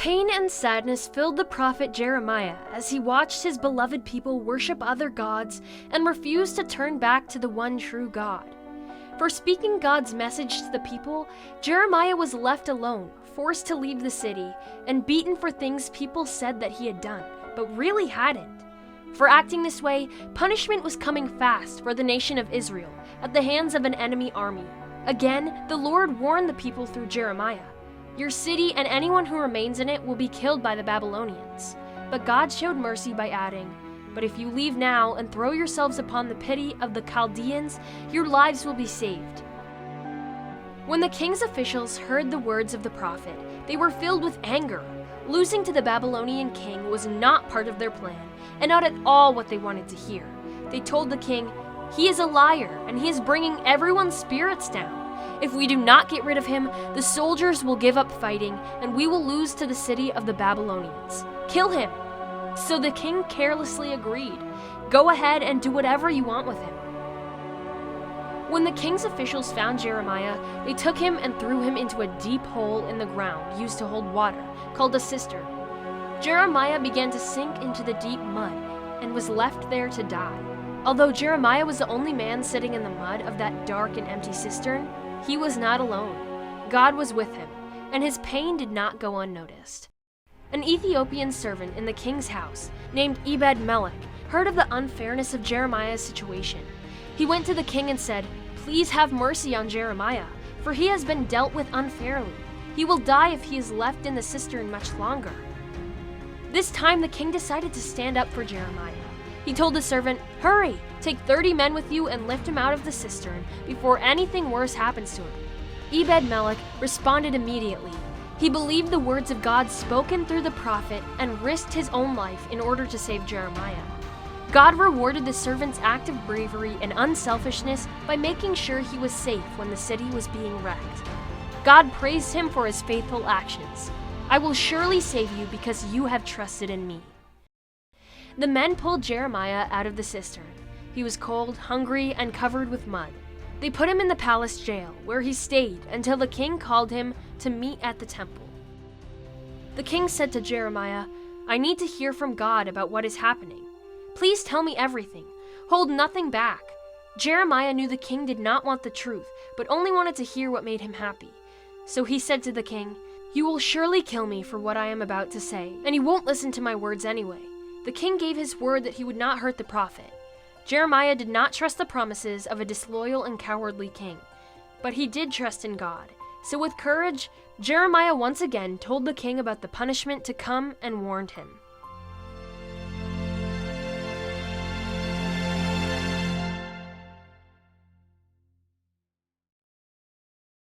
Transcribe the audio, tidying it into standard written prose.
Pain and sadness filled the prophet Jeremiah as he watched his beloved people worship other gods and refuse to turn back to the one true God. For speaking God's message to the people, Jeremiah was left alone, forced to leave the city, and beaten for things people said that he had done, but really hadn't. For acting this way, punishment was coming fast for the nation of Israel at the hands of an enemy army. Again, the Lord warned the people through Jeremiah, "Your city and anyone who remains in it will be killed by the Babylonians." But God showed mercy by adding, "But if you leave now and throw yourselves upon the pity of the Chaldeans, your lives will be saved." When the king's officials heard the words of the prophet, they were filled with anger. Losing to the Babylonian king was not part of their plan, and not at all what they wanted to hear. They told the king, "He is a liar, and he is bringing everyone's spirits down. If we do not get rid of him, the soldiers will give up fighting, and we will lose to the city of the Babylonians. Kill him." So the king carelessly agreed. "Go ahead and do whatever you want with him." When the king's officials found Jeremiah, they took him and threw him into a deep hole in the ground used to hold water, called a cistern. Jeremiah began to sink into the deep mud and was left there to die. Although Jeremiah was the only man sitting in the mud of that dark and empty cistern, he was not alone. God was with him, and his pain did not go unnoticed. An Ethiopian servant in the king's house, named Ebed-Melech, heard of the unfairness of Jeremiah's situation. He went to the king and said, "Please have mercy on Jeremiah, for he has been dealt with unfairly. He will die if he is left in the cistern much longer." This time the king decided to stand up for Jeremiah. He told the servant, "Hurry, take 30 men with you and lift him out of the cistern before anything worse happens to him." Ebed-Melech responded immediately. He believed the words of God spoken through the prophet and risked his own life in order to save Jeremiah. God rewarded the servant's act of bravery and unselfishness by making sure he was safe when the city was being wrecked. God praised him for his faithful actions. "I will surely save you because you have trusted in me." The men pulled Jeremiah out of the cistern. He was cold, hungry, and covered with mud. They put him in the palace jail, where he stayed until the king called him to meet at the temple. The king said to Jeremiah, "I need to hear from God about what is happening. Please tell me everything. Hold nothing back." Jeremiah knew the king did not want the truth, but only wanted to hear what made him happy. So he said to the king, "You will surely kill me for what I am about to say, and you won't listen to my words anyway." The king gave his word that he would not hurt the prophet. Jeremiah did not trust the promises of a disloyal and cowardly king, but he did trust in God. So with courage, Jeremiah once again told the king about the punishment to come and warned him.